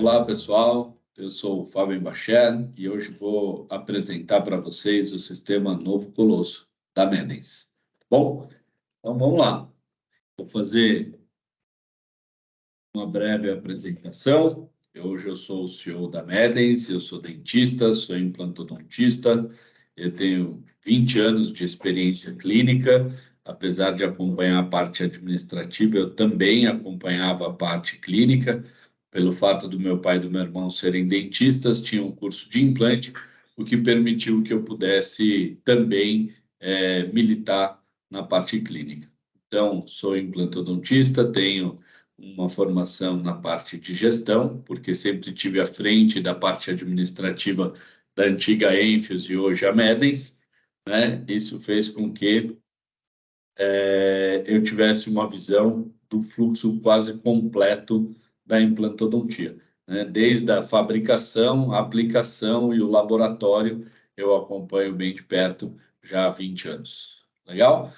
Olá, pessoal. Eu sou o Fábio Bacher e hoje vou apresentar para vocês o sistema Novo Colosso da Medens. Bom, então vamos lá. Vou fazer uma breve apresentação. Hoje eu sou o CEO da Medens, eu sou dentista, sou implantodontista, eu tenho 20 anos de experiência clínica. Apesar de acompanhar a parte administrativa, eu também acompanhava a parte clínica. Pelo fato do meu pai e do meu irmão serem dentistas, tinha um curso de implante, o que permitiu que eu pudesse também militar na parte clínica. Então, sou implantodontista, tenho uma formação na parte de gestão, porque sempre tive à frente da parte administrativa da antiga Enfios e hoje a Medens, né? Isso fez com que eu tivesse uma visão do fluxo quase completo da implantodontia, né? Desde a fabricação, a aplicação e o laboratório, eu acompanho bem de perto já há 20 anos. Legal?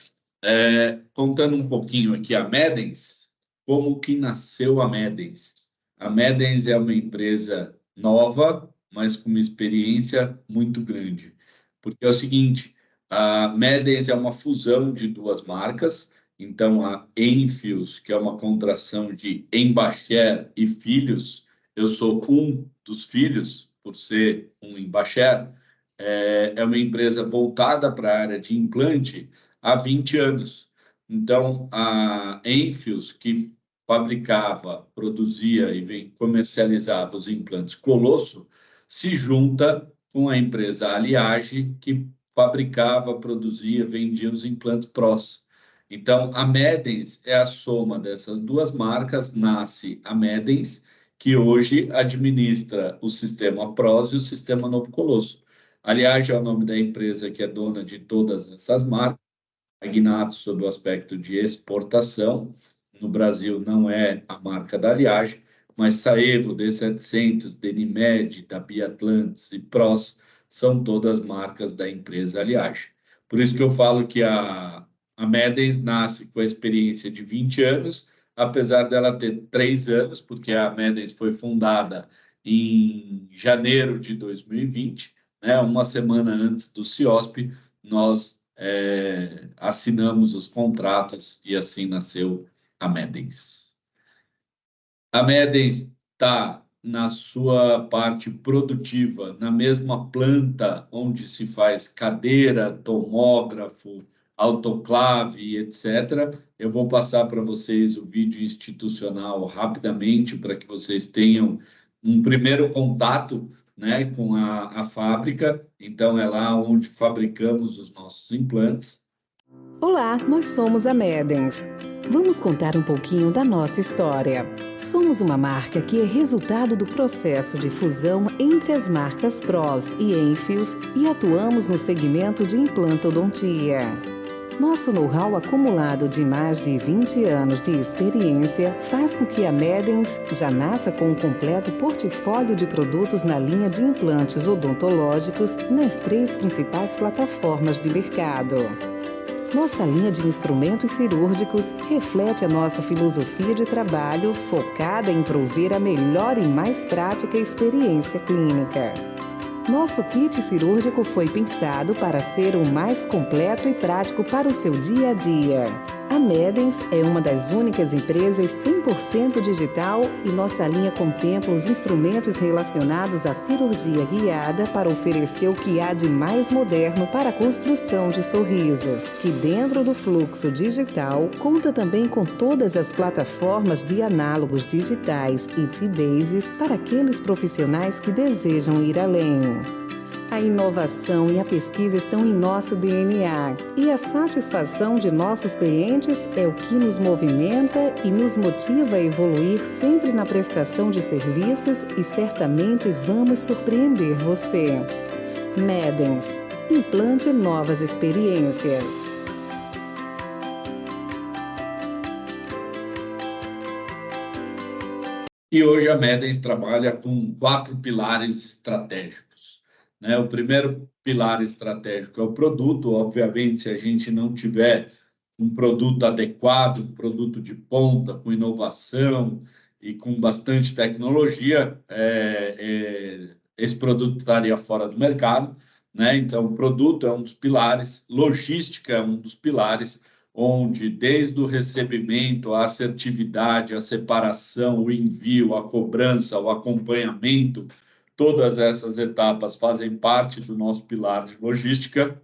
Contando um pouquinho aqui a Medens, como que nasceu a Medens? A Medens é uma empresa nova, mas com uma experiência muito grande. Porque é o seguinte, a Medens é uma fusão de duas marcas. Então, a Enfios, que é uma contração de Embacher e Filhos, eu sou um dos filhos, por ser um Embacher, é uma empresa voltada para a área de implante há 20 anos. Então, a Enfios, que fabricava, produzia e comercializava os implantes Colosso, se junta com a empresa Aliage, que fabricava, produzia, vendia os implantes Pros. Então, a Medens é a soma dessas duas marcas, nasce a Medens, que hoje administra o sistema Pros e o sistema Novo Colosso. Aliage é o nome da empresa que é dona de todas essas marcas, Magnato sob o aspecto de exportação. No Brasil não é a marca da Aliage, mas Saevo, D700, Denimed, da Biatlantis e Pros são todas marcas da empresa Aliage. Por isso que eu falo que a Medens nasce com a experiência de 20 anos, apesar dela ter 3 anos, porque a Medens foi fundada em janeiro de 2020, né? Uma semana antes do CIOSP, nós assinamos os contratos e assim nasceu a Medens. A Medens está na sua parte produtiva, na mesma planta onde se faz cadeira, tomógrafo, autoclave, etc. Eu vou passar para vocês o vídeo institucional rapidamente para que vocês tenham um primeiro contato, né, com a fábrica. Então, é lá onde fabricamos os nossos implantes. Olá, nós somos a Medens. Vamos contar um pouquinho da nossa história. Somos uma marca que é resultado do processo de fusão entre as marcas Pros e Enfios e atuamos no segmento de implantodontia. Nosso know-how acumulado de mais de 20 anos de experiência faz com que a Medens já nasça com um completo portfólio de produtos na linha de implantes odontológicos nas 3 principais plataformas de mercado. Nossa linha de instrumentos cirúrgicos reflete a nossa filosofia de trabalho focada em prover a melhor e mais prática experiência clínica. Nosso kit cirúrgico foi pensado para ser o mais completo e prático para o seu dia a dia. A Medens é uma das únicas empresas 100% digital e nossa linha contempla os instrumentos relacionados à cirurgia guiada para oferecer o que há de mais moderno para a construção de sorrisos, que dentro do fluxo digital conta também com todas as plataformas de análogos digitais e T-Bases para aqueles profissionais que desejam ir além. A inovação e a pesquisa estão em nosso DNA e a satisfação de nossos clientes é o que nos movimenta e nos motiva a evoluir sempre na prestação de serviços e certamente vamos surpreender você. Medens, implante novas experiências. E hoje a Medens trabalha com 4 pilares estratégicos. O primeiro pilar estratégico é o produto. Obviamente, se a gente não tiver um produto adequado, um produto de ponta, com inovação, e com bastante tecnologia, esse produto estaria fora do mercado, né? Então, o produto é um dos pilares, logística é um dos pilares, onde desde o recebimento, a assertividade, a separação, o envio, a cobrança, o acompanhamento, todas essas etapas fazem parte do nosso pilar de logística.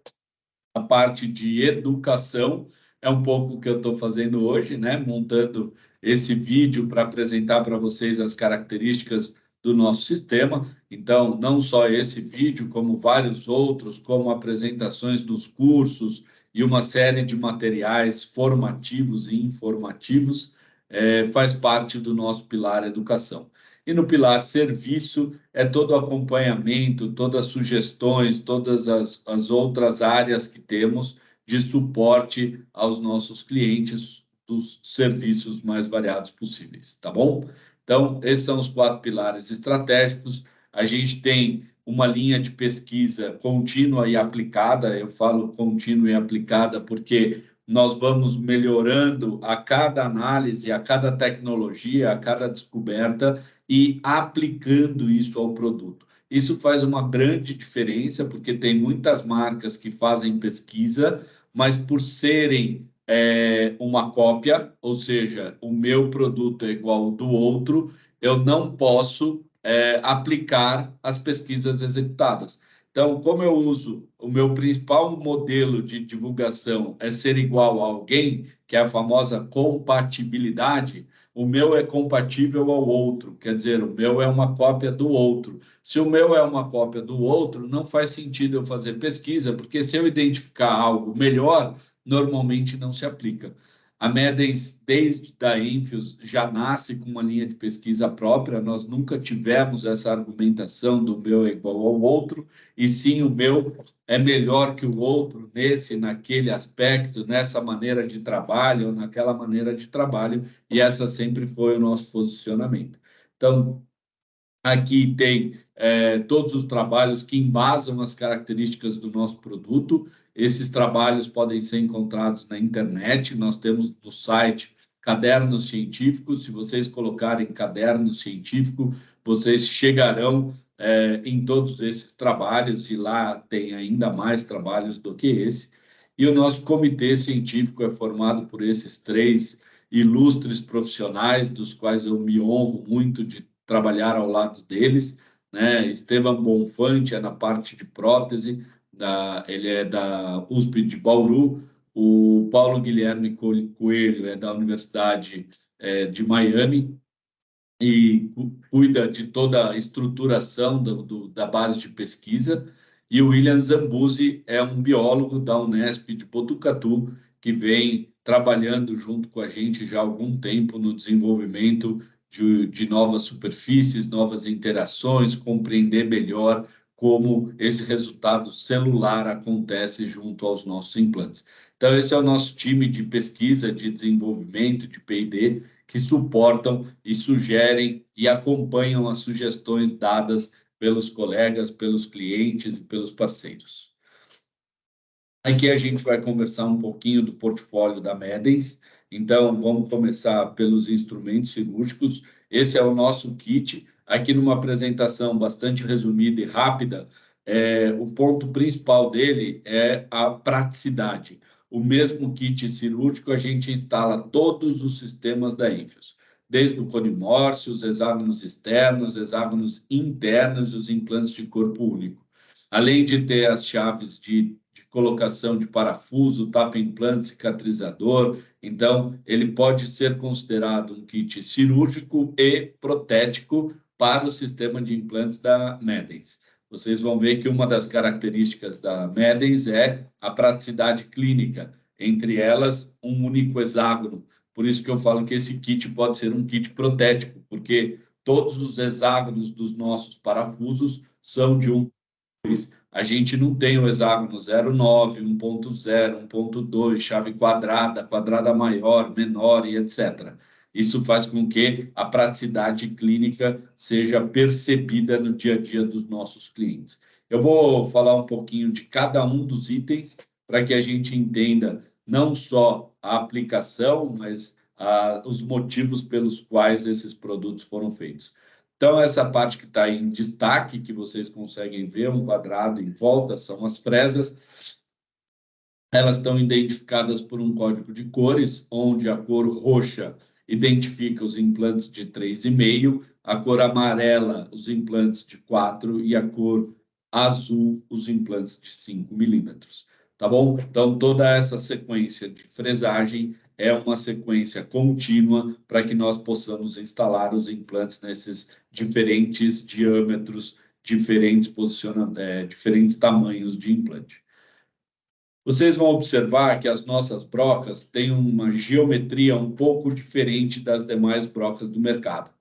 A parte de educação é um pouco o que eu estou fazendo hoje, né? Montando esse vídeo para apresentar para vocês as características do nosso sistema. Então, não só esse vídeo, como vários outros, como apresentações nos cursos e uma série de materiais formativos e informativos, faz parte do nosso pilar educação. E no pilar serviço é todo o acompanhamento, todas as sugestões, todas as outras áreas que temos de suporte aos nossos clientes dos serviços mais variados possíveis, tá bom? Então, esses são os 4 pilares estratégicos. A gente tem uma linha de pesquisa contínua e aplicada, eu falo contínua e aplicada porque nós vamos melhorando a cada análise, a cada tecnologia, a cada descoberta e aplicando isso ao produto. Isso faz uma grande diferença, porque tem muitas marcas que fazem pesquisa, mas por serem uma cópia, ou seja, o meu produto é igual ao do outro, eu não posso aplicar as pesquisas executadas. Então, como eu uso o meu principal modelo de divulgação é ser igual a alguém, que é a famosa compatibilidade, o meu é compatível ao outro, quer dizer, o meu é uma cópia do outro. Se o meu é uma cópia do outro, não faz sentido eu fazer pesquisa, porque se eu identificar algo melhor, normalmente não se aplica. A Medens, desde a Enfios, já nasce com uma linha de pesquisa própria, nós nunca tivemos essa argumentação do meu é igual ao outro, e sim o meu é melhor que o outro nesse, naquele aspecto, nessa maneira de trabalho, ou naquela maneira de trabalho, e essa sempre foi o nosso posicionamento. Então, aqui tem todos os trabalhos que embasam as características do nosso produto. Esses trabalhos podem ser encontrados na internet. Nós temos no site Cadernos Científicos. Se vocês colocarem Caderno Científico, vocês chegarão em todos esses trabalhos, e lá tem ainda mais trabalhos do que esse. E o nosso comitê científico é formado por esses 3 ilustres profissionais, dos quais eu me honro muito de trabalhar ao lado deles, né? Estevam Bonfante é na parte de prótese, ele é da USP de Bauru, o Paulo Guilherme Coelho é da Universidade de Miami e cuida de toda a estruturação da base de pesquisa, e o William Zambuzzi é um biólogo da Unesp de Botucatu, que vem trabalhando junto com a gente já há algum tempo no desenvolvimento de novas superfícies, novas interações, compreender melhor como esse resultado celular acontece junto aos nossos implantes. Então, esse é o nosso time de pesquisa, de desenvolvimento, de P&D, que suportam e sugerem e acompanham as sugestões dadas pelos colegas, pelos clientes e pelos parceiros. Aqui a gente vai conversar um pouquinho do portfólio da Medens. Então, vamos começar pelos instrumentos cirúrgicos. Esse é o nosso kit. Aqui numa apresentação bastante resumida e rápida, o ponto principal dele é a praticidade. O mesmo kit cirúrgico, a gente instala todos os sistemas da Enfios, desde o conimórcio, os hexágonos externos, hexágonos internos e os implantes de corpo único. Além de ter as chaves de colocação de parafuso, tapa-implante, cicatrizador. Então, ele pode ser considerado um kit cirúrgico e protético para o sistema de implantes da Medens. Vocês vão ver que uma das características da Medens é a praticidade clínica, entre elas um único hexágono. Por isso que eu falo que esse kit pode ser um kit protético, porque todos os hexágonos dos nossos parafusos são de um. A gente não tem o hexágono 0,9, 1,0, 1,2, chave quadrada, quadrada maior, menor e etc. Isso faz com que a praticidade clínica seja percebida no dia a dia dos nossos clientes. Eu vou falar um pouquinho de cada um dos itens para que a gente entenda não só a aplicação, mas os motivos pelos quais esses produtos foram feitos. Então, essa parte que está em destaque, que vocês conseguem ver, um quadrado em volta, são as fresas. Elas estão identificadas por um código de cores, onde a cor roxa identifica os implantes de 3,5, a cor amarela, os implantes de 4 e a cor azul, os implantes de 5 milímetros. Tá bom? Então, toda essa sequência de fresagem é uma sequência contínua para que nós possamos instalar os implantes nesses diferentes diâmetros, diferentes tamanhos de implante. Vocês vão observar que as nossas brocas têm uma geometria um pouco diferente das demais brocas do mercado.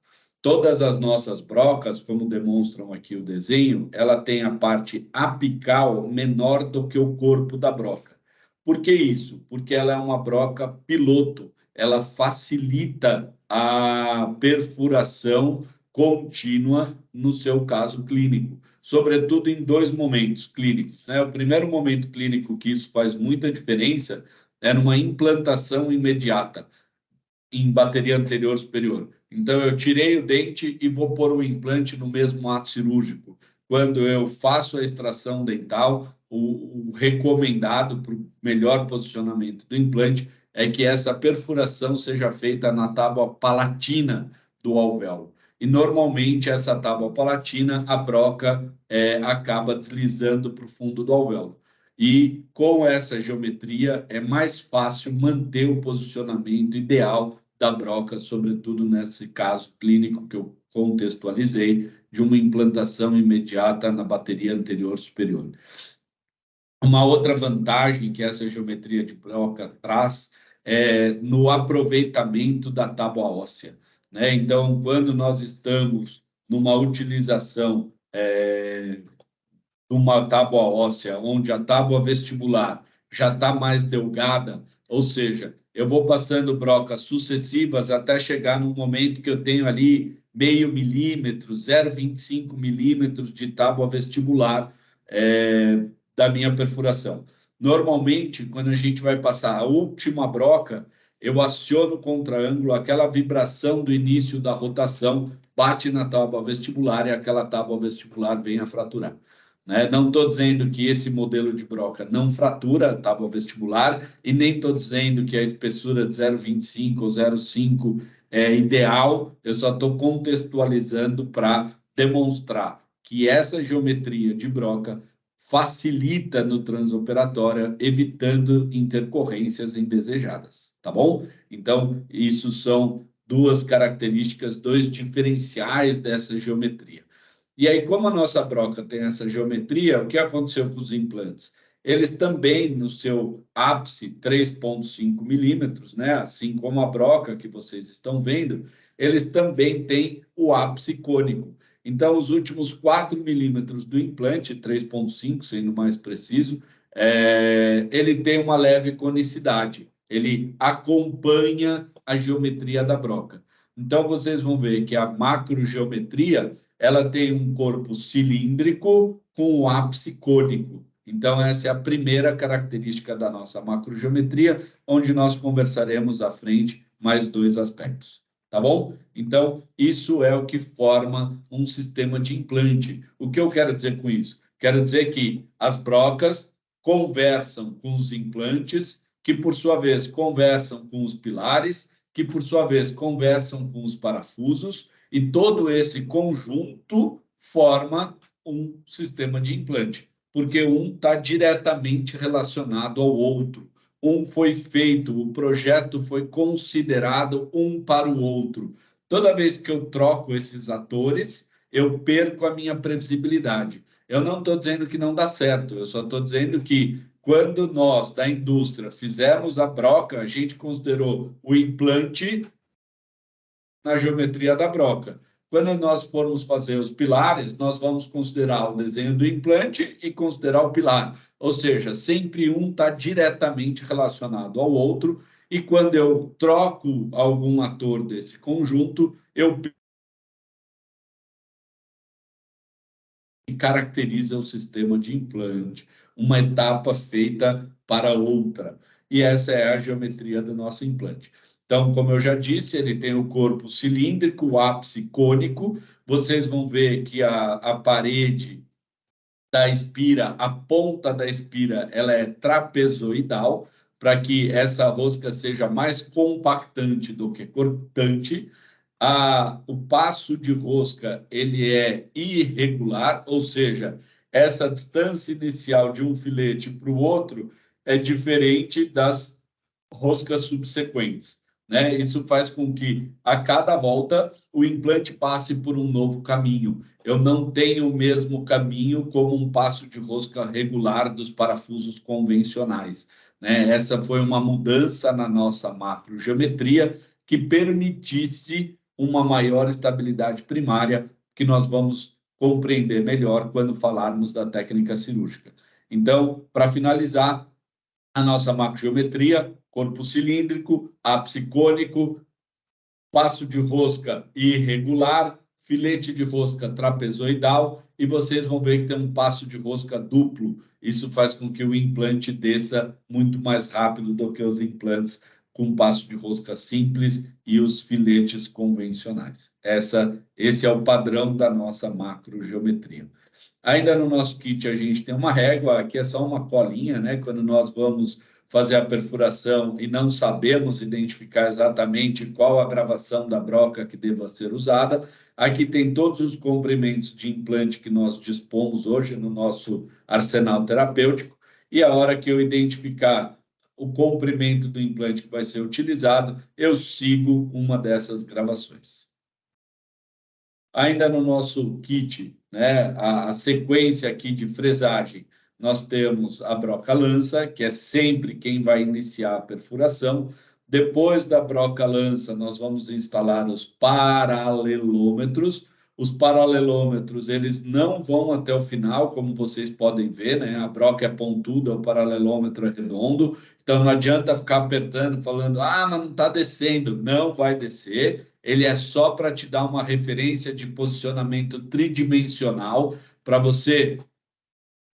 Todas as nossas brocas, como demonstram aqui o desenho, ela tem a parte apical menor do que o corpo da broca. Por que isso? Porque ela é uma broca piloto, ela facilita a perfuração contínua no seu caso clínico, sobretudo em 2 momentos clínicos, né? O primeiro momento clínico que isso faz muita diferença é numa implantação imediata em bateria anterior superior. Então, eu tirei o dente e vou pôr o implante no mesmo ato cirúrgico. Quando eu faço a extração dental, o recomendado para o melhor posicionamento do implante é que essa perfuração seja feita na tábua palatina do alvéolo. E, normalmente, essa tábua palatina, a broca acaba deslizando para o fundo do alvéolo. E, com essa geometria, é mais fácil manter o posicionamento ideal da broca, sobretudo nesse caso clínico que eu contextualizei, de uma implantação imediata na bateria anterior superior. Uma outra vantagem que essa geometria de broca traz é no aproveitamento da tábua óssea, né? Então, quando nós estamos numa utilização de uma tábua óssea, onde a tábua vestibular já está mais delgada, ou seja, eu vou passando brocas sucessivas até chegar no momento que eu tenho ali 0,5 milímetro, 0,25 milímetros de tábua vestibular da minha perfuração. Normalmente, quando a gente vai passar a última broca, eu aciono o contra-ângulo, aquela vibração do início da rotação bate na tábua vestibular e aquela tábua vestibular vem a fraturar. Né? Não estou dizendo que esse modelo de broca não fratura a tábua vestibular e nem estou dizendo que a espessura de 0,25 ou 0,5 é ideal, eu só estou contextualizando para demonstrar que essa geometria de broca facilita no transoperatório, evitando intercorrências indesejadas, tá bom? Então, isso são 2 características, 2 diferenciais dessa geometria. E aí, como a nossa broca tem essa geometria, o que aconteceu com os implantes? Eles também, no seu ápice, 3,5 milímetros, né? Assim como a broca que vocês estão vendo, eles também têm o ápice cônico. Então, os últimos 4 milímetros do implante, 3,5, sendo mais preciso, ele tem uma leve conicidade. Ele acompanha a geometria da broca. Então, vocês vão ver que a macrogeometria ela tem um corpo cilíndrico com o ápice cônico. Então, essa é a primeira característica da nossa macrogeometria, onde nós conversaremos à frente mais 2 aspectos. Tá bom? Então, isso é o que forma um sistema de implante. O que eu quero dizer com isso? Quero dizer que as brocas conversam com os implantes, que, por sua vez, conversam com os pilares, que, por sua vez, conversam com os parafusos, e todo esse conjunto forma um sistema de implante, porque um está diretamente relacionado ao outro. Um foi feito, o projeto foi considerado um para o outro. Toda vez que eu troco esses atores, eu perco a minha previsibilidade. Eu não estou dizendo que não dá certo, eu só estou dizendo que quando nós, da indústria, fizemos a broca, a gente considerou o implante na geometria da broca. Quando nós formos fazer os pilares, nós vamos considerar o desenho do implante e considerar o pilar. Ou seja, sempre um está diretamente relacionado ao outro, e quando eu troco algum ator desse conjunto, eu caracteriza o sistema de implante, uma etapa feita para outra. E essa é a geometria do nosso implante. Então, como eu já disse, ele tem o corpo cilíndrico, o ápice cônico. Vocês vão ver que a parede da espira, a ponta da espira, ela é trapezoidal, para que essa rosca seja mais compactante do que cortante. O passo de rosca ele é irregular, ou seja, essa distância inicial de um filete para o outro é diferente das roscas subsequentes, né? Isso faz com que a cada volta o implante passe por um novo caminho. Eu não tenho o mesmo caminho como um passo de rosca regular dos parafusos convencionais, né? Essa foi uma mudança na nossa macrogeometria que permitisse uma maior estabilidade primária, que nós vamos compreender melhor quando falarmos da técnica cirúrgica. Então, para finalizar, a nossa macrogeometria, corpo cilíndrico, ápice cônico, passo de rosca irregular, filete de rosca trapezoidal, e vocês vão ver que tem um passo de rosca duplo. Isso faz com que o implante desça muito mais rápido do que os implantes com passo de rosca simples e os filetes convencionais. Esse é o padrão da nossa macrogeometria. Ainda no nosso kit a gente tem uma régua, aqui é só uma colinha, né? Quando nós vamos fazer a perfuração e não sabemos identificar exatamente qual a gravação da broca que deva ser usada, aqui tem todos os comprimentos de implante que nós dispomos hoje no nosso arsenal terapêutico, e a hora que eu identificar o comprimento do implante que vai ser utilizado, eu sigo uma dessas gravações. Ainda no nosso kit, né, a sequência aqui de fresagem, nós temos a broca-lança, que é sempre quem vai iniciar a perfuração. Depois da broca-lança, nós vamos instalar os paralelômetros. Os paralelômetros, eles não vão até o final, como vocês podem ver, né? A broca é pontuda, o paralelômetro é redondo. Então, não adianta ficar apertando, falando, mas não está descendo. Não vai descer. Ele é só para te dar uma referência de posicionamento tridimensional, para você,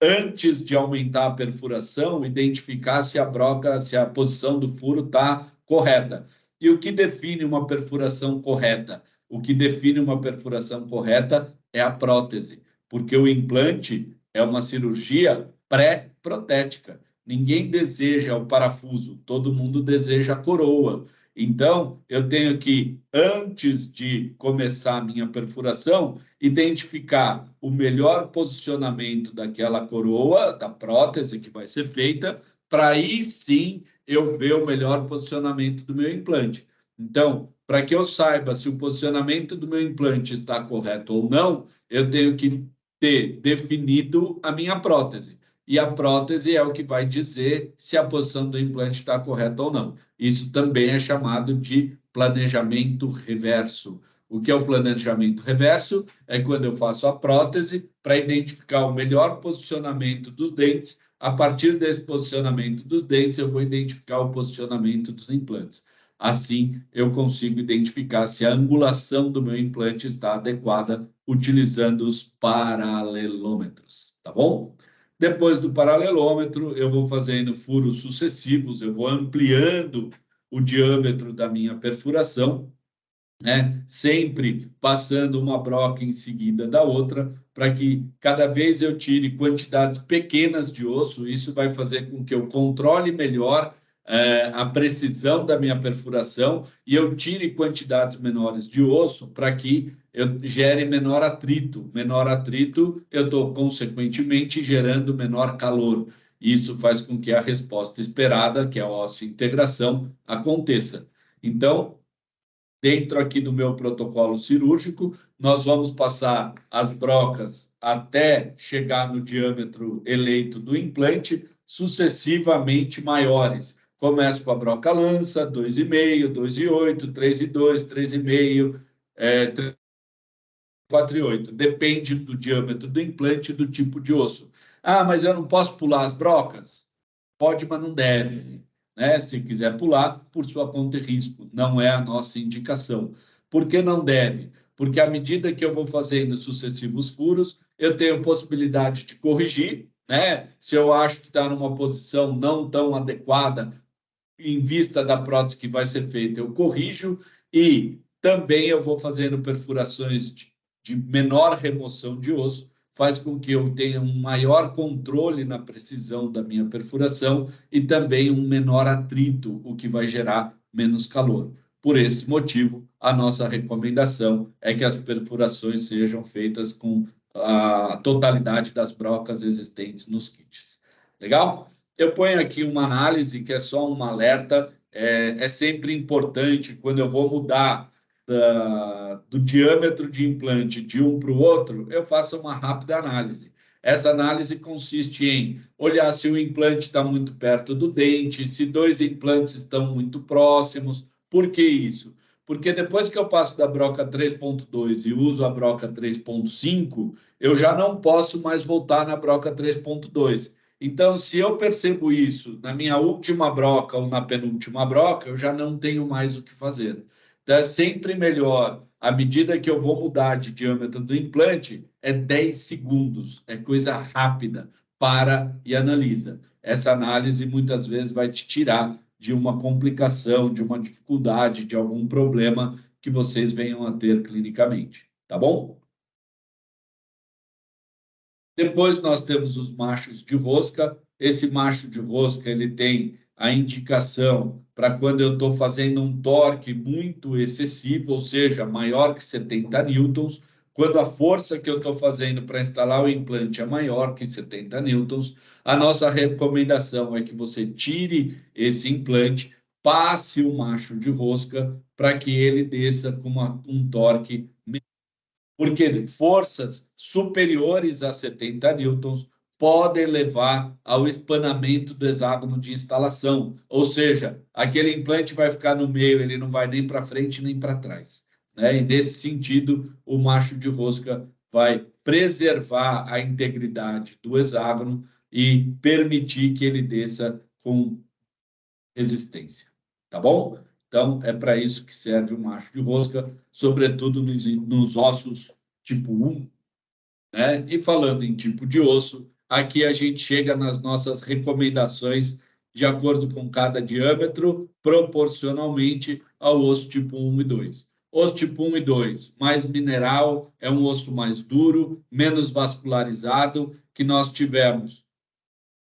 antes de aumentar a perfuração, identificar se a broca, se a posição do furo está correta. E o que define uma perfuração correta? O que define uma perfuração correta é a prótese, porque o implante é uma cirurgia pré-protética. Ninguém deseja o parafuso, todo mundo deseja a coroa. Então, eu tenho que, antes de começar a minha perfuração, identificar o melhor posicionamento daquela coroa, da prótese que vai ser feita, para aí sim eu ver o melhor posicionamento do meu implante. Então, para que eu saiba se o posicionamento do meu implante está correto ou não, eu tenho que ter definido a minha prótese. E a prótese é o que vai dizer se a posição do implante está correta ou não. Isso também é chamado de planejamento reverso. O que é o planejamento reverso? É quando eu faço a prótese para identificar o melhor posicionamento dos dentes. A partir desse posicionamento dos dentes, eu vou identificar o posicionamento dos implantes. Assim, eu consigo identificar se a angulação do meu implante está adequada utilizando os paralelômetros, tá bom? Depois do paralelômetro, eu vou fazendo furos sucessivos, eu vou ampliando o diâmetro da minha perfuração, né? Sempre passando uma broca em seguida da outra, para que cada vez eu tire quantidades pequenas de osso. Isso vai fazer com que eu controle melhor a precisão da minha perfuração e eu tire quantidades menores de osso para que eu gere menor atrito. Menor atrito, eu estou, consequentemente, gerando menor calor. Isso faz com que a resposta esperada, que é a osseointegração, aconteça. Então, dentro aqui do meu protocolo cirúrgico, nós vamos passar as brocas até chegar no diâmetro eleito do implante, sucessivamente maiores. Começo com a broca-lança, 2,5, 2,8, 3,2, 3,5, 4,8. Depende do diâmetro do implante e do tipo de osso. Mas eu não posso pular as brocas? Pode, mas não deve. Né? Se quiser pular, por sua conta e risco. Não é a nossa indicação. Por que não deve? Porque à medida que eu vou fazendo sucessivos furos, eu tenho possibilidade de corrigir, né? Se eu acho que está numa posição não tão adequada, em vista da prótese que vai ser feita, eu corrijo, e também eu vou fazendo perfurações de menor remoção de osso, faz com que eu tenha um maior controle na precisão da minha perfuração e também um menor atrito, o que vai gerar menos calor. Por esse motivo, a nossa recomendação é que as perfurações sejam feitas com a totalidade das brocas existentes nos kits. Legal? Eu ponho aqui uma análise que é só um alerta. É sempre importante, quando eu vou mudar do diâmetro de implante de um para o outro, eu faço uma rápida análise. Essa análise consiste em olhar se o implante está muito perto do dente, se dois implantes estão muito próximos. Por que isso? Porque depois que eu passo da broca 3.2 e uso a broca 3.5, eu já não posso mais voltar na broca 3.2. Então, se eu percebo isso na minha última broca ou na penúltima broca, eu já não tenho mais o que fazer. Então, é sempre melhor, à medida que eu vou mudar de diâmetro do implante, é 10 segundos, é coisa rápida, para e analisa. Essa análise muitas vezes vai te tirar de uma complicação, de uma dificuldade, de algum problema que vocês venham a ter clinicamente, tá bom? Depois nós temos os machos de rosca. Esse macho de rosca, ele tem a indicação para quando eu estou fazendo um torque muito excessivo, ou seja, maior que 70 newtons, quando a força que eu estou fazendo para instalar o implante é maior que 70 newtons, a nossa recomendação é que você tire esse implante, passe o macho de rosca para que ele desça com um torque, porque forças superiores a 70 newtons podem levar ao espanamento do hexágono de instalação, ou seja, aquele implante vai ficar no meio, ele não vai nem para frente nem para trás, né? E nesse sentido, o macho de rosca vai preservar a integridade do hexágono e permitir que ele desça com resistência, tá bom? Então, é para isso que serve o macho de rosca, sobretudo nos ossos tipo 1, né? E falando em tipo de osso, aqui a gente chega nas nossas recomendações de acordo com cada diâmetro, proporcionalmente ao osso tipo 1 e 2. Osso tipo 1 e 2, mais mineral, é um osso mais duro, menos vascularizado, que nós tivemos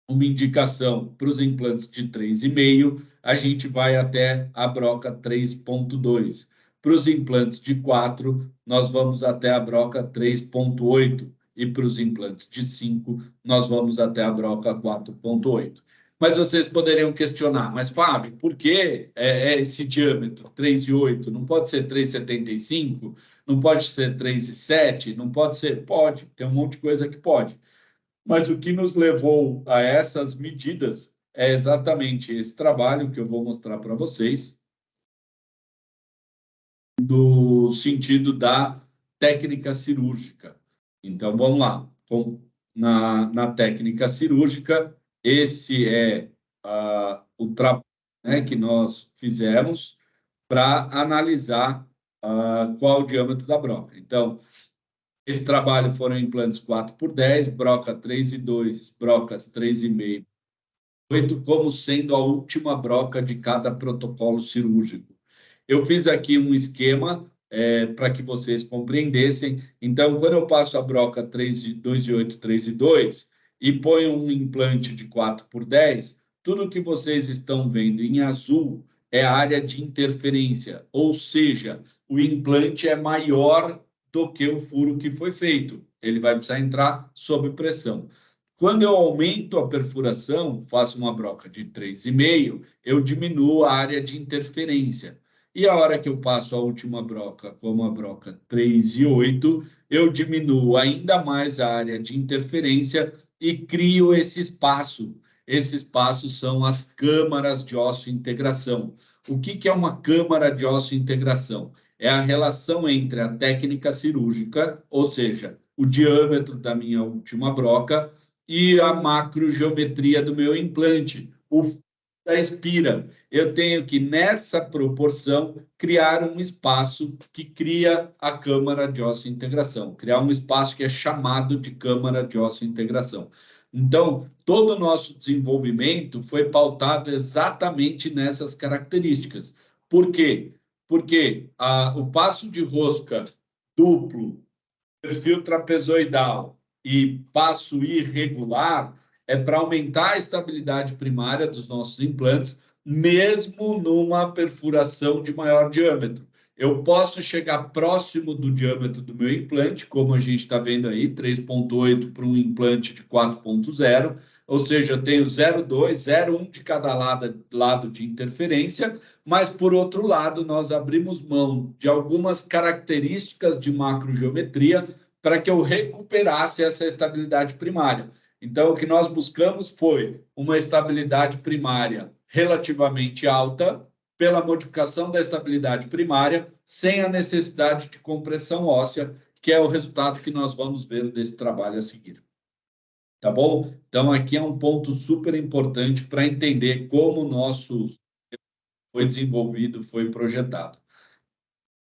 uma indicação para os implantes de 3,5, a gente vai até a broca 3.2. Para os implantes de 4, nós vamos até a broca 3.8. E para os implantes de 5, nós vamos até a broca 4.8. Mas vocês poderiam questionar, mas Fábio, por que esse diâmetro 3,8? Não pode ser 3,75? Não pode ser 3,7? Não pode ser? Pode, tem um monte de coisa que pode. Mas o que nos levou a essas medidas é exatamente esse trabalho que eu vou mostrar para vocês, no sentido da técnica cirúrgica. Então, vamos lá. Na técnica cirúrgica, esse é o trabalho, né, que nós fizemos para analisar qual o diâmetro da broca. Então, esse trabalho foram implantes 4x10, broca 3,2, brocas 3,5, 8, como sendo a última broca de cada protocolo cirúrgico. Eu fiz aqui um esquema para que vocês compreendessem. Então, quando eu passo a broca 2,8, 3,2 e ponho um implante de 4x10, tudo que vocês estão vendo em azul é a área de interferência, ou seja, o implante é maior do que o furo que foi feito. Ele vai precisar entrar sob pressão. Quando eu aumento a perfuração, faço uma broca de 3,5, eu diminuo a área de interferência. E a hora que eu passo a última broca, como a broca 3,8, eu diminuo ainda mais a área de interferência e crio esse espaço. Esse espaço são as câmaras de osso-integração. O que é uma câmara de osso-integração? É a relação entre a técnica cirúrgica, ou seja, o diâmetro da minha última broca, e a macrogeometria do meu implante, o da espira. Eu tenho que, nessa proporção, criar um espaço que cria a câmara de osso-integração, criar um espaço que é chamado de câmara de osso-integração. Então, todo o nosso desenvolvimento foi pautado exatamente nessas características. Por quê? Porque o passo de rosca duplo, perfil trapezoidal e passo irregular é para aumentar a estabilidade primária dos nossos implantes, mesmo numa perfuração de maior diâmetro. Eu posso chegar próximo do diâmetro do meu implante, como a gente está vendo aí, 3,8 para um implante de 4,0, ou seja, eu tenho 0,2, 0,1 de cada lado de interferência, mas, por outro lado, nós abrimos mão de algumas características de macrogeometria para que eu recuperasse essa estabilidade primária. Então, o que nós buscamos foi uma estabilidade primária relativamente alta, pela modificação da estabilidade primária, sem a necessidade de compressão óssea, que é o resultado que nós vamos ver desse trabalho a seguir. Tá bom? Então, aqui é um ponto super importante para entender como o nosso foi desenvolvido, foi projetado.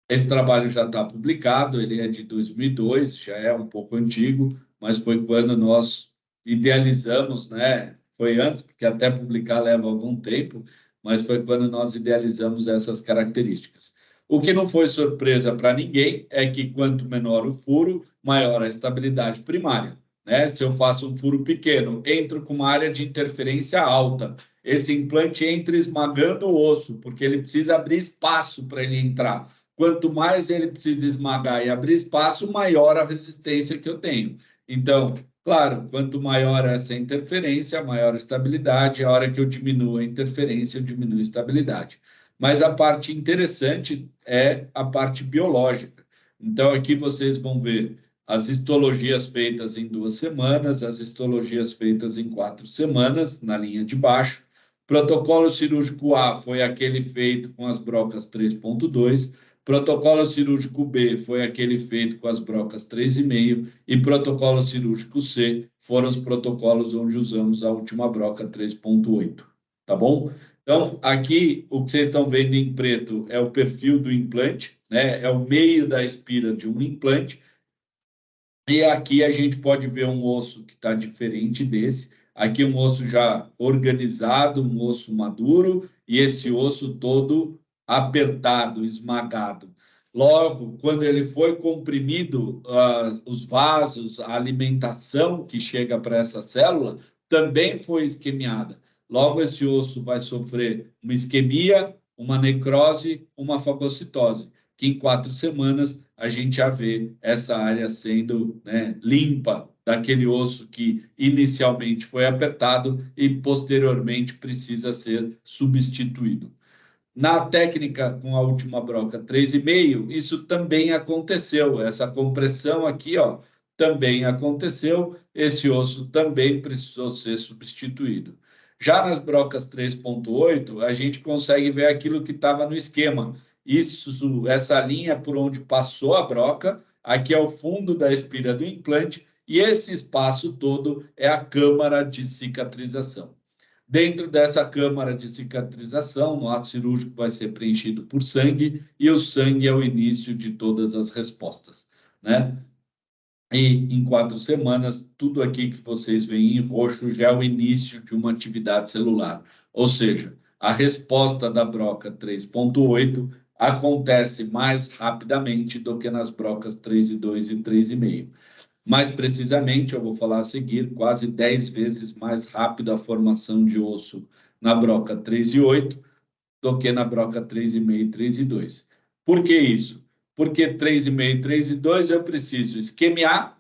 Esse trabalho já está publicado, ele é de 2002, já é um pouco antigo, mas foi quando nós idealizamos, né? Foi antes, porque até publicar leva algum tempo, mas foi quando nós idealizamos essas características. O que não foi surpresa para ninguém é que quanto menor o furo, maior a estabilidade primária, né? Se eu faço um furo pequeno, entro com uma área de interferência alta, esse implante entra esmagando o osso, porque ele precisa abrir espaço para ele entrar. Quanto mais ele precisa esmagar e abrir espaço, maior a resistência que eu tenho. Então, claro, quanto maior essa interferência, maior a estabilidade. A hora que eu diminuo a interferência, eu diminuo a estabilidade. Mas a parte interessante é a parte biológica. Então, aqui vocês vão ver as histologias feitas em 2 semanas, as histologias feitas em 4 semanas, na linha de baixo. Protocolo cirúrgico A foi aquele feito com as brocas 3.2. Protocolo cirúrgico B foi aquele feito com as brocas 3,5 e protocolo cirúrgico C foram os protocolos onde usamos a última broca 3,8, tá bom? Então, aqui o que vocês estão vendo em preto é o perfil do implante, né? É o meio da espira de um implante. E aqui a gente pode ver um osso que está diferente desse. Aqui um osso já organizado, um osso maduro, e esse osso todo apertado, esmagado. Logo, quando ele foi comprimido, os vasos, a alimentação que chega para essa célula também foi isquemiada. Logo, esse osso vai sofrer uma isquemia, uma necrose, uma fagocitose, que em 4 semanas a gente já vê essa área sendo, né, limpa daquele osso que inicialmente foi apertado e posteriormente precisa ser substituído. Na técnica com a última broca 3,5, isso também aconteceu. Essa compressão aqui, ó, também aconteceu. Esse osso também precisou ser substituído. Já nas brocas 3,8, a gente consegue ver aquilo que estava no esquema. Essa linha por onde passou a broca, aqui é o fundo da espira do implante, e esse espaço todo é a câmara de cicatrização. Dentro dessa câmara de cicatrização, no ato cirúrgico vai ser preenchido por sangue, e o sangue é o início de todas as respostas, né? E em 4 semanas, tudo aqui que vocês veem em roxo já é o início de uma atividade celular. Ou seja, a resposta da broca 3,8 acontece mais rapidamente do que nas brocas 3,2 e 3,5. Mais precisamente, eu vou falar a seguir, quase 10 vezes mais rápido a formação de osso na broca 3,8 do que na broca 3,5 e 3,2. Por que isso? Porque 3,5 e 3,2 eu preciso isquemiar,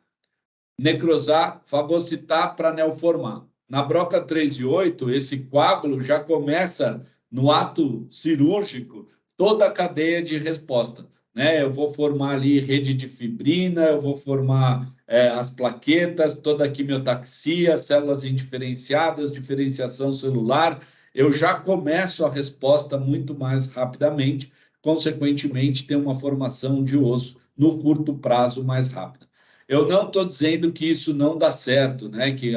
necrosar, fagocitar para neoformar. Na broca 3,8, esse coágulo já começa no ato cirúrgico toda a cadeia de resposta, né? Eu vou formar ali rede de fibrina, eu vou formar as plaquetas, toda a quimiotaxia, células indiferenciadas, diferenciação celular. Eu já começo a resposta muito mais rapidamente, consequentemente, tem uma formação de osso no curto prazo mais rápida. Eu não estou dizendo que isso não dá certo, né? Que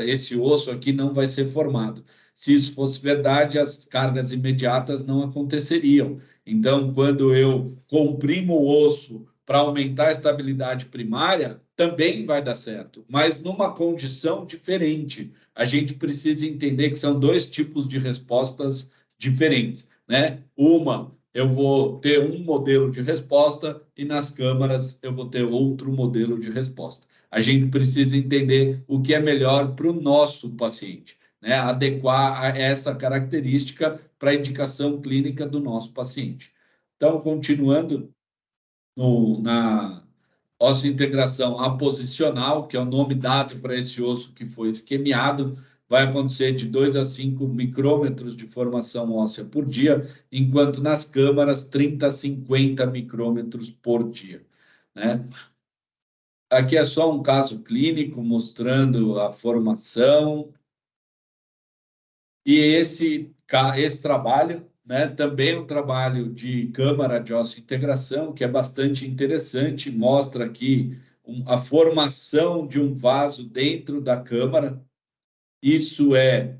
esse osso aqui não vai ser formado. Se isso fosse verdade, as cargas imediatas não aconteceriam. Então, quando eu comprimo o osso para aumentar a estabilidade primária, também vai dar certo, mas numa condição diferente. A gente precisa entender que são dois tipos de respostas diferentes, né? Uma, eu vou ter um modelo de resposta e nas câmaras eu vou ter outro modelo de resposta. A gente precisa entender o que é melhor para o nosso paciente, né? Adequar a essa característica para a indicação clínica do nosso paciente. Então, continuando na osteointegração aposicional, que é o nome dado para esse osso que foi isquemiado, vai acontecer de 2 a 5 micrômetros de formação óssea por dia, enquanto nas câmaras 30 a 50 micrômetros por dia, né? Aqui é só um caso clínico mostrando a formação. E esse trabalho, né, também é um trabalho de câmara de osteointegração, que é bastante interessante, mostra aqui a formação de um vaso dentro da câmara. Isso é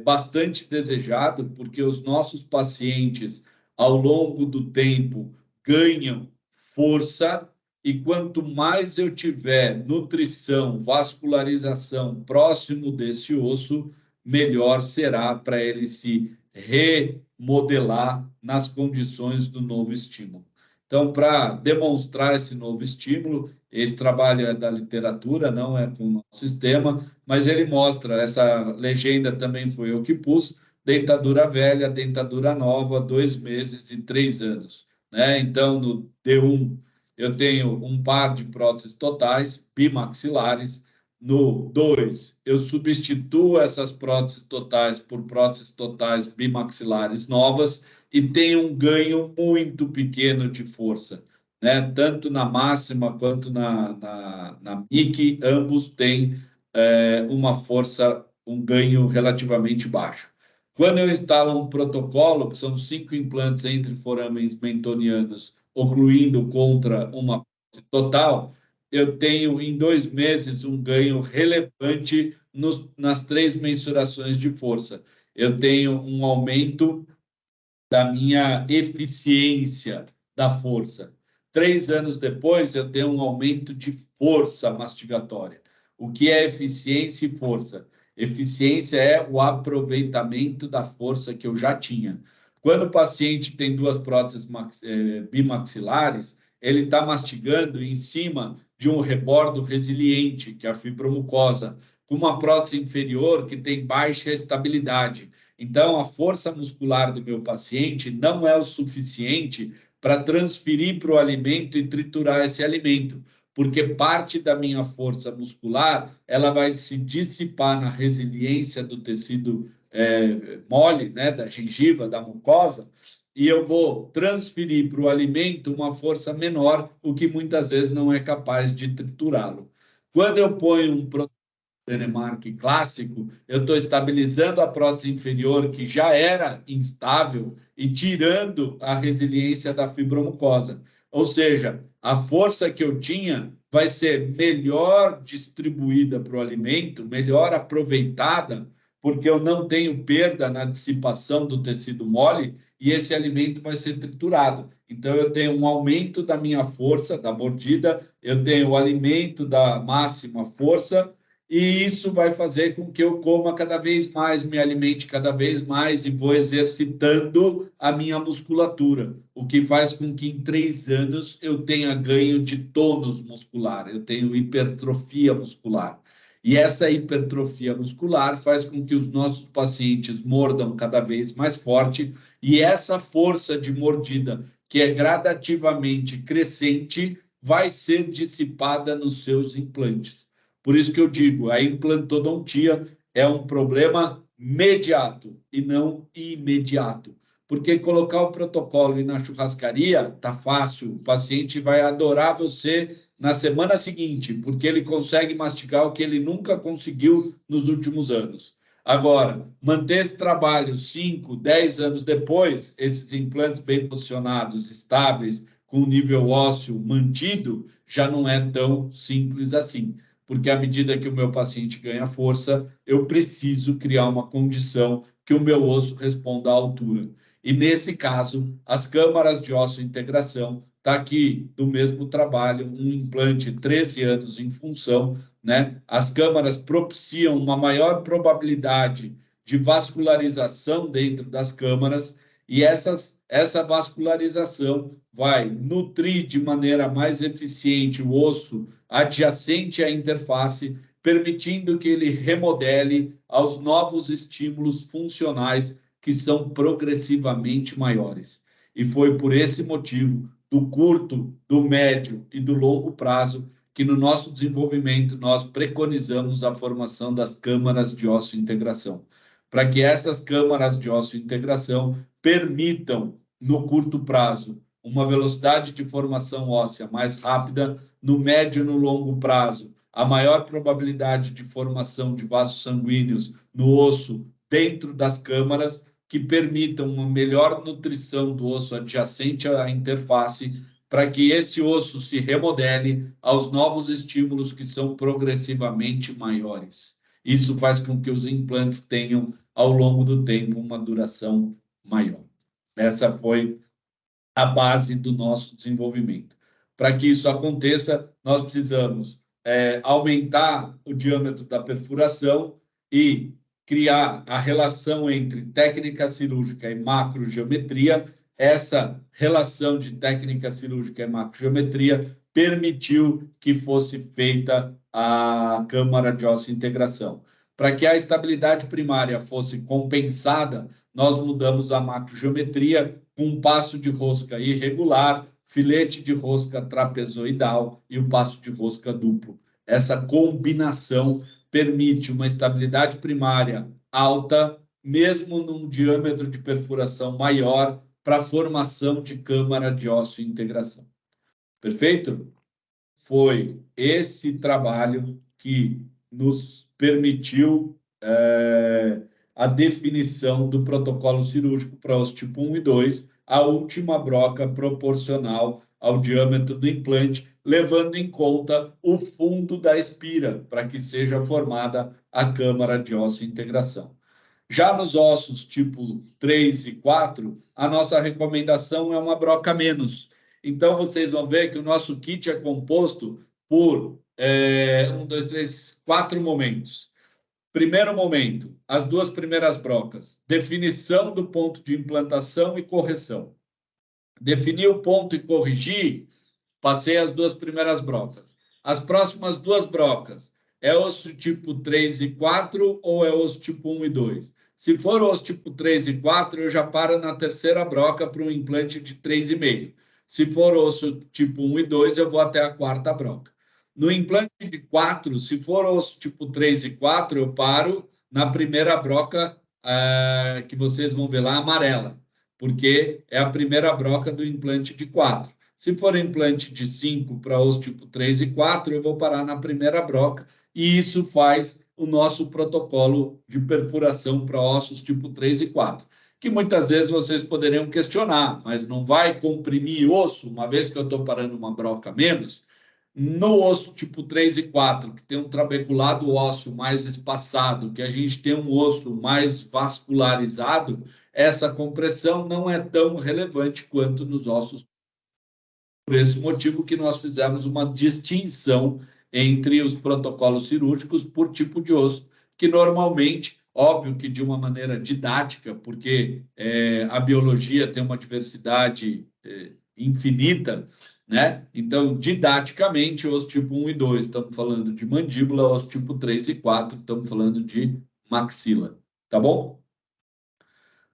bastante desejado, porque os nossos pacientes, ao longo do tempo, ganham força, e quanto mais eu tiver nutrição, vascularização próximo desse osso, melhor será para ele se remodelar nas condições do novo estímulo. Então, para demonstrar esse novo estímulo, esse trabalho é da literatura, não é com o nosso sistema, mas ele mostra, essa legenda também foi eu que pus, dentadura velha, dentadura nova, 2 meses e 3 anos, né? Então, no D1, eu tenho um par de próteses totais, bimaxilares. No 2, eu substituo essas próteses totais por próteses totais bimaxilares novas e tenho um ganho muito pequeno de força, né? Tanto na máxima quanto na MIC, ambos têm uma força, um ganho relativamente baixo. Quando eu instalo um protocolo, que são 5 implantes entre forames mentonianos, ocluindo contra uma total, eu tenho em 2 meses um ganho relevante nas 3 mensurações de força. Eu tenho um aumento da minha eficiência da força. 3 anos depois, eu tenho um aumento de força mastigatória. O que é eficiência e força? Eficiência é o aproveitamento da força que eu já tinha. Quando o paciente tem 2 próteses bimaxilares, ele está mastigando em cima de um rebordo resiliente, que é a fibromucosa, com uma prótese inferior que tem baixa estabilidade. Então, a força muscular do meu paciente não é o suficiente para transferir para o alimento e triturar esse alimento, porque parte da minha força muscular ela vai se dissipar na resiliência do tecido mole, né, da gengiva, da mucosa, e eu vou transferir para o alimento uma força menor, o que muitas vezes não é capaz de triturá-lo. Quando eu ponho um Denemark clássico, eu estou estabilizando a prótese inferior, que já era instável, e tirando a resiliência da fibromucosa. Ou seja, a força que eu tinha vai ser melhor distribuída para o alimento, melhor aproveitada, porque eu não tenho perda na dissipação do tecido mole e esse alimento vai ser triturado. Então, eu tenho um aumento da minha força, da mordida, eu tenho o alimento da máxima força, e isso vai fazer com que eu coma cada vez mais, me alimente cada vez mais e vou exercitando a minha musculatura, o que faz com que em 3 anos eu tenha ganho de tônus muscular, eu tenho hipertrofia muscular. E essa hipertrofia muscular faz com que os nossos pacientes mordam cada vez mais forte, e essa força de mordida, que é gradativamente crescente, vai ser dissipada nos seus implantes. Por isso que eu digo, a implantodontia é um problema imediato e não imediato. Porque colocar o protocolo e na churrascaria tá fácil, o paciente vai adorar você na semana seguinte, porque ele consegue mastigar o que ele nunca conseguiu nos últimos anos. Agora, manter esse trabalho 5, 10 anos depois, esses implantes bem posicionados, estáveis, com nível ósseo mantido, já não é tão simples assim. Porque à medida que o meu paciente ganha força, eu preciso criar uma condição que o meu osso responda à altura. E nesse caso, as câmaras de osteointegração está aqui do mesmo trabalho, um implante 13 anos em função, né? As câmaras propiciam uma maior probabilidade de vascularização dentro das câmaras e essa vascularização vai nutrir de maneira mais eficiente o osso adjacente à interface, permitindo que ele remodele aos novos estímulos funcionais que são progressivamente maiores. E foi por esse motivo, do curto, do médio e do longo prazo, que no nosso desenvolvimento nós preconizamos a formação das câmaras de osso-integração, para que essas câmaras de osso-integração permitam, no curto prazo, uma velocidade de formação óssea mais rápida, no médio e no longo prazo, a maior probabilidade de formação de vasos sanguíneos no osso dentro das câmaras, que permitam uma melhor nutrição do osso adjacente à interface, para que esse osso se remodele aos novos estímulos que são progressivamente maiores. Isso faz com que os implantes tenham, ao longo do tempo, uma duração maior. Essa foi a base do nosso desenvolvimento. Para que isso aconteça, nós precisamos aumentar o diâmetro da perfuração e criar a relação entre técnica cirúrgica e macrogeometria. Essa relação de técnica cirúrgica e macrogeometria permitiu que fosse feita a câmara de osso-integração. Para que a estabilidade primária fosse compensada, nós mudamos a macrogeometria com um passo de rosca irregular, filete de rosca trapezoidal e o passo de rosca duplo. Essa combinação permite uma estabilidade primária alta, mesmo num diâmetro de perfuração maior, para a formação de câmara de osso-integração. Perfeito? Foi esse trabalho que nos permitiu a definição do protocolo cirúrgico para osso tipo 1 e 2, a última broca proporcional ao diâmetro do implante, levando em conta o fundo da espira, para que seja formada a câmara de osso-integração. Já nos ossos tipo 3 e 4, a nossa recomendação é uma broca menos. Então, vocês vão ver que o nosso kit é composto por 4 momentos. Primeiro momento, as 2 primeiras brocas, definição do ponto de implantação e correção. Definir o ponto e corrigir, passei as 2 primeiras brocas. As próximas 2 brocas, é osso tipo 3 e 4 ou é osso tipo 1 e 2? Se for osso tipo 3 e 4, eu já paro na terceira broca para um implante de 3,5. Se for osso tipo 1 e 2, eu vou até a 4ª broca. No implante de 4, se for osso tipo 3 e 4, eu paro na primeira broca que vocês vão ver lá, amarela, porque é a primeira broca do implante de 4. Se for implante de 5 para osso tipo 3 e 4, eu vou parar na primeira broca, e isso faz o nosso protocolo de perfuração para ossos tipo 3 e 4, que muitas vezes vocês poderiam questionar, mas não vai comprimir osso, uma vez que eu estou parando uma broca menos? No osso tipo 3 e 4, que tem um trabeculado ósseo mais espaçado, que a gente tem um osso mais vascularizado, essa compressão não é tão relevante quanto nos ossos. Por esse motivo que nós fizemos uma distinção entre os protocolos cirúrgicos por tipo de osso, que normalmente, óbvio que de uma maneira didática, porque a biologia tem uma diversidade infinita, né? Então, didaticamente, osso tipo 1 e 2, estamos falando de mandíbula, osso tipo 3 e 4, estamos falando de maxila, tá bom?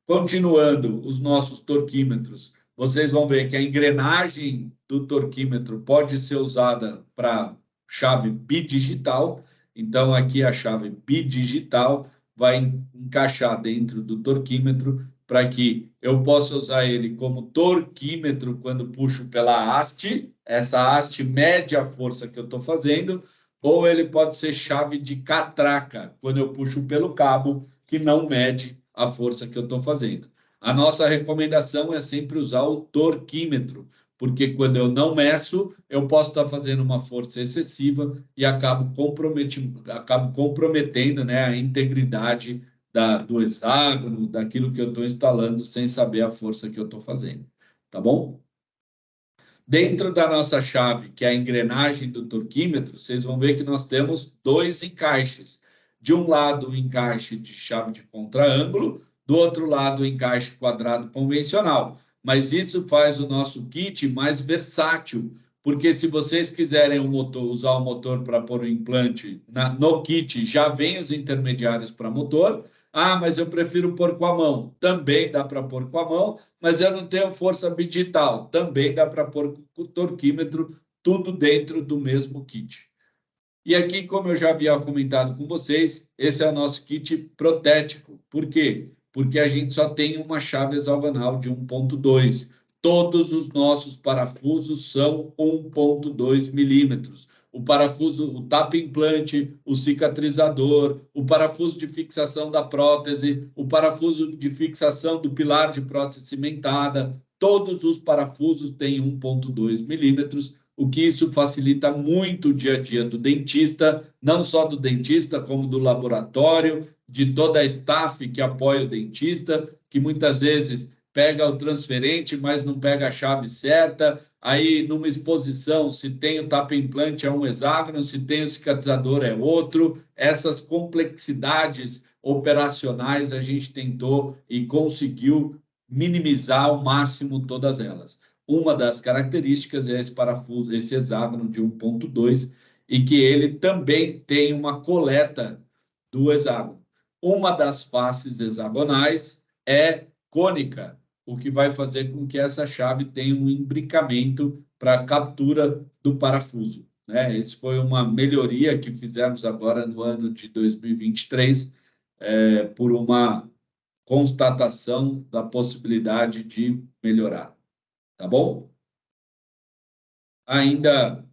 Continuando os nossos torquímetros, vocês vão ver que a engrenagem do torquímetro pode ser usada para chave bidigital. Então, aqui a chave bidigital vai encaixar dentro do torquímetro para que eu possa usar ele como torquímetro quando puxo pela haste. Essa haste mede a força que eu estou fazendo, ou ele pode ser chave de catraca, quando eu puxo pelo cabo, que não mede a força que eu estou fazendo. A nossa recomendação é sempre usar o torquímetro, porque quando eu não meço, eu posso estar fazendo uma força excessiva e acabo comprometendo, né, a integridade do hexágono, daquilo que eu estou instalando, sem saber a força que eu estou fazendo. Tá bom? Dentro da nossa chave, que é a engrenagem do torquímetro, vocês vão ver que nós temos 2 encaixes. De um lado, o encaixe de chave de contraângulo, do outro lado, o encaixe quadrado convencional. Mas isso faz o nosso kit mais versátil, porque se vocês quiserem usar o motor para pôr o implante no kit, já vem os intermediários para motor. Ah, mas eu prefiro pôr com a mão. Também dá para pôr com a mão, mas eu não tenho força bidigital. Também dá para pôr com o torquímetro, tudo dentro do mesmo kit. E aqui, como eu já havia comentado com vocês, esse é o nosso kit protético. Por quê? Porque a gente só tem uma chave hexagonal de 1,2. Todos os nossos parafusos são 1,2 milímetros. O parafuso, o tapa-implante, o cicatrizador, o parafuso de fixação da prótese, o parafuso de fixação do pilar de prótese cimentada, todos os parafusos têm 1,2 milímetros, o que isso facilita muito o dia a dia do dentista, não só do dentista, como do laboratório, de toda a staff que apoia o dentista, que muitas vezes pega o transferente, mas não pega a chave certa. Aí, numa exposição, se tem o tapa-implante é um hexágono, se tem o cicatrizador é outro. Essas complexidades operacionais a gente tentou e conseguiu minimizar ao máximo todas elas. Uma das características é esse parafuso, esse hexágono de 1,2, e que ele também tem uma coleta do hexágono. Uma das faces hexagonais é cônica, o que vai fazer com que essa chave tenha um imbricamento para captura do parafuso, né? Isso foi uma melhoria que fizemos agora no ano de 2023, por uma constatação da possibilidade de melhorar. Tá bom? Ainda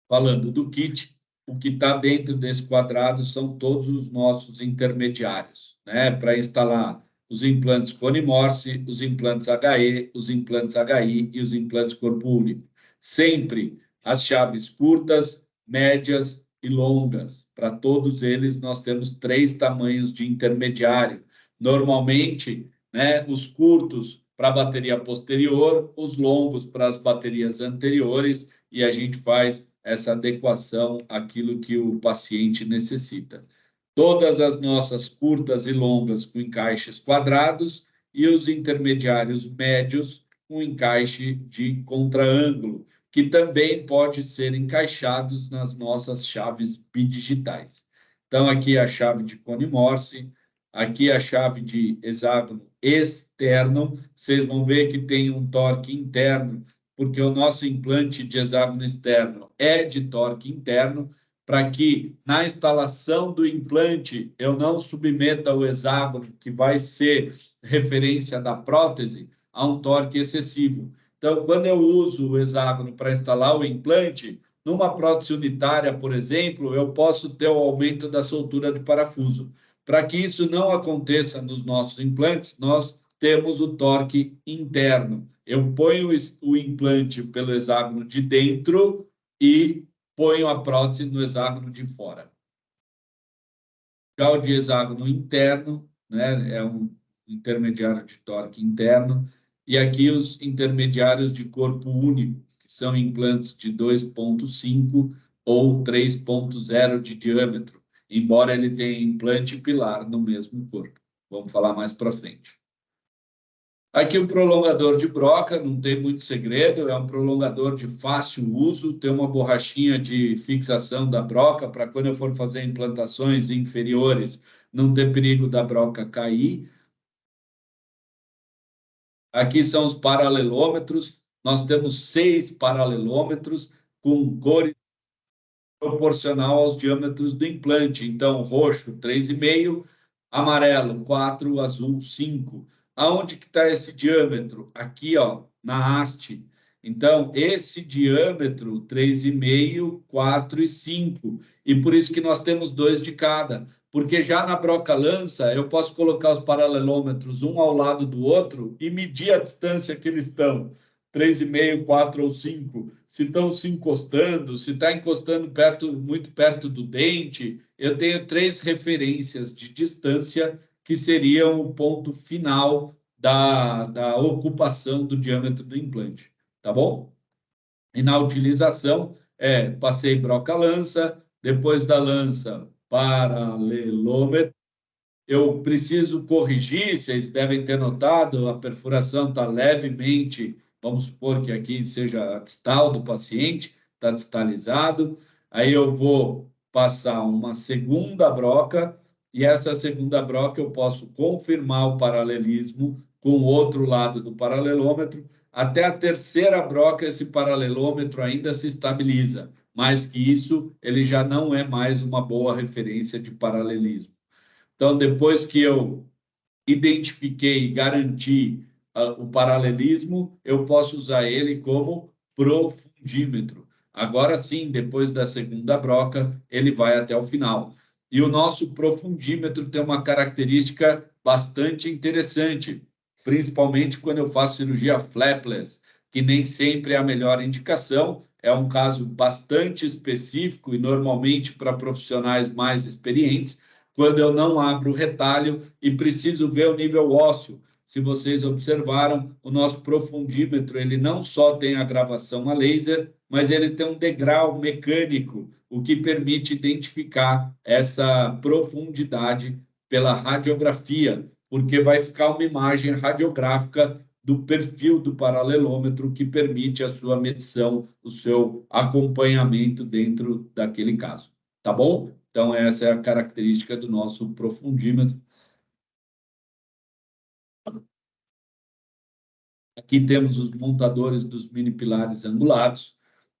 falando do kit, o que está dentro desse quadrado são todos os nossos intermediários, né? Para instalar os implantes Cone Morse, os implantes HE, os implantes HI e os implantes corpo único. Sempre as chaves curtas, médias e longas. Para todos eles, nós temos 3 tamanhos de intermediário. Normalmente, né, os curtos para a bateria posterior, os longos para as baterias anteriores, e a gente faz essa adequação àquilo que o paciente necessita. Todas as nossas curtas e longas com encaixes quadrados e os intermediários médios com encaixe de contraângulo, que também pode ser encaixados nas nossas chaves bidigitais. Então, aqui a chave de Cone Morse, aqui a chave de hexágono externo. Vocês vão ver que tem um torque interno, porque o nosso implante de hexágono externo é de torque interno, para que na instalação do implante eu não submeta o hexágono, que vai ser referência da prótese, a um torque excessivo. Então, quando eu uso o hexágono para instalar o implante, numa prótese unitária, por exemplo, eu posso ter o aumento da soltura de parafuso. Para que isso não aconteça nos nossos implantes, nós temos o torque interno. Eu ponho o implante pelo hexágono de dentro e ponho a prótese no hexágono de fora. Já o de hexágono interno, né, é um intermediário de torque interno, e aqui os intermediários de corpo único, que são implantes de 2,5 ou 3,0 de diâmetro, embora ele tenha implante e pilar no mesmo corpo. Vamos falar mais para frente. Aqui o prolongador de broca, não tem muito segredo, é um prolongador de fácil uso, tem uma borrachinha de fixação da broca para quando eu for fazer implantações inferiores, não ter perigo da broca cair. Aqui são os paralelômetros, nós temos 6 paralelômetros com cores proporcional aos diâmetros do implante. Então, roxo, 3,5, amarelo, 4, azul, 5. Aonde que está esse diâmetro? Aqui, ó, na haste. Então, esse diâmetro, 3,5, 4 e 5. E por isso que nós temos 2 de cada. Porque já na broca lança, eu posso colocar os paralelômetros um ao lado do outro e medir a distância que eles estão. 3,5, 4 ou 5, se estão se encostando, se está encostando muito perto do dente, eu tenho 3 referências de distância que seriam o ponto final da ocupação do diâmetro do implante, tá bom? E na utilização, passei broca-lança, depois da lança, paralelômetro. Eu preciso corrigir, vocês devem ter notado, a perfuração está levemente, vamos supor que aqui seja a distal do paciente, está distalizado. Aí eu vou passar uma segunda broca, e essa segunda broca eu posso confirmar o paralelismo com o outro lado do paralelômetro. Até a terceira broca, esse paralelômetro ainda se estabiliza, mais que isso, ele já não é mais uma boa referência de paralelismo. Então, depois que eu identifiquei e garanti o paralelismo, eu posso usar ele como profundímetro. Agora sim, depois da segunda broca, ele vai até o final. E o nosso profundímetro tem uma característica bastante interessante, principalmente quando eu faço cirurgia flapless, que nem sempre é a melhor indicação, é um caso bastante específico e normalmente para profissionais mais experientes, quando eu não abro o retalho e preciso ver o nível ósseo. Se vocês observaram, o nosso profundímetro, ele não só tem a gravação a laser, mas ele tem um degrau mecânico, o que permite identificar essa profundidade pela radiografia, porque vai ficar uma imagem radiográfica do perfil do paralelômetro que permite a sua medição, o seu acompanhamento dentro daquele caso. Tá bom? Então, essa é a característica do nosso profundímetro. Aqui temos os montadores dos mini pilares angulados,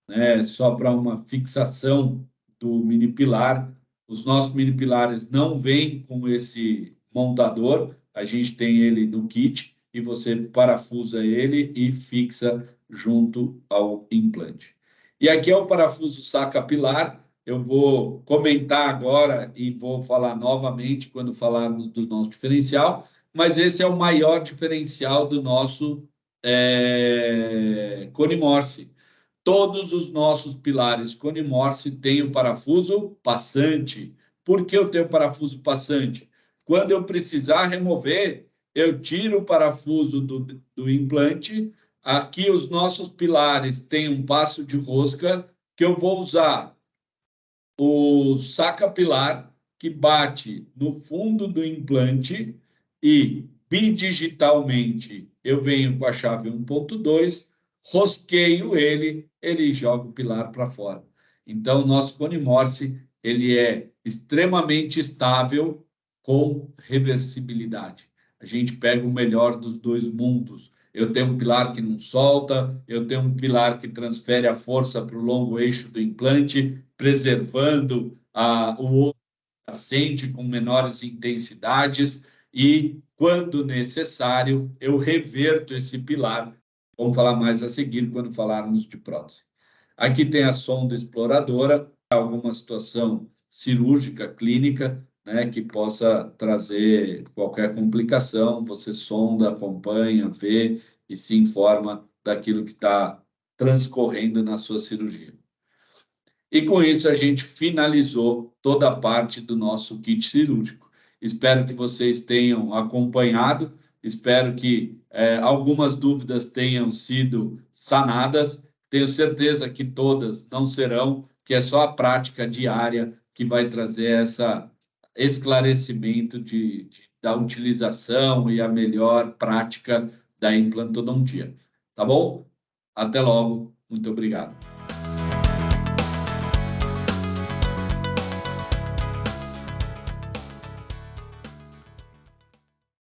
né? Só para uma fixação do mini pilar. Os nossos mini pilares não vêm com esse montador, a gente tem ele no kit e você parafusa ele e fixa junto ao implante. E aqui é o parafuso saca pilar. Eu vou comentar agora e vou falar novamente quando falarmos do nosso diferencial, mas esse é o maior diferencial do nosso Cone Morse. Todos os nossos pilares Cone Morse têm o parafuso passante. Por que eu tenho parafuso passante? Quando eu precisar remover, eu tiro o parafuso do implante. Aqui os nossos pilares têm um passo de rosca que eu vou usar o saca-pilar que bate no fundo do implante e bidigitalmente eu venho com a chave 1.2, rosqueio ele joga o pilar para fora. Então, o nosso Cone Morse ele é extremamente estável com reversibilidade. A gente pega o melhor dos dois mundos. Eu tenho um pilar que não solta, eu tenho um pilar que transfere a força para o longo eixo do implante, preservando o osso nascente com menores intensidades e, quando necessário, eu reverto esse pilar. Vamos falar mais a seguir quando falarmos de prótese. Aqui tem a sonda exploradora, alguma situação cirúrgica, clínica, né, que possa trazer qualquer complicação, você sonda, acompanha, vê e se informa daquilo que está transcorrendo na sua cirurgia. E com isso a gente finalizou toda a parte do nosso kit cirúrgico. Espero que vocês tenham acompanhado, espero que algumas dúvidas tenham sido sanadas. Tenho certeza que todas não serão, que é só a prática diária que vai trazer esse esclarecimento da utilização e a melhor prática da implantodontia. Tá bom? Até logo. Muito obrigado.